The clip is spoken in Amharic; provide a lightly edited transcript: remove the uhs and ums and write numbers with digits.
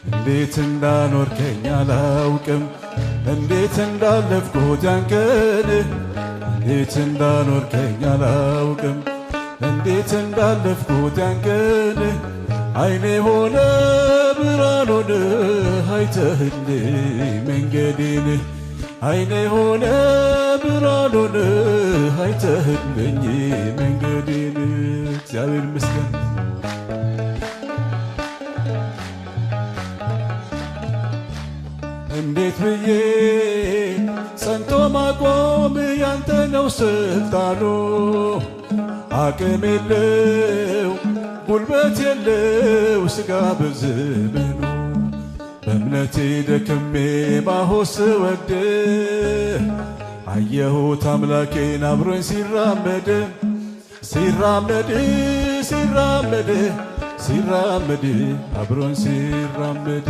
እንዴት እንዳኖርከኝ አላውቅም እንዴት እንዳለፍኩት ያን ቀን እንዴት እንዳኖርከኝ አላውቅም እንዴት እንዳለፍኩት ያን ቀን አይኔ ሆነ ብርሃን ሆነ አይተህልኝ መንገዴን አይኔ ሆነ ብርሃን ሆነ አይተህልኝ መንገዴን እግዚአብሔር ይመስገን። እንዴት ብዬ ጸንቶ ማቆም ያንተ ነው ስልጣኑ አቅም የለው ጉልበት የለው ሥጋ በዘመኑ በእምነቴ ደክሜ ማሆስ ወደ አየሁት አምላኬን አብሮኝ ሲራመድ ሲራመድ ሲራመድ ሲራመድ አብሮኝ ሲራመድ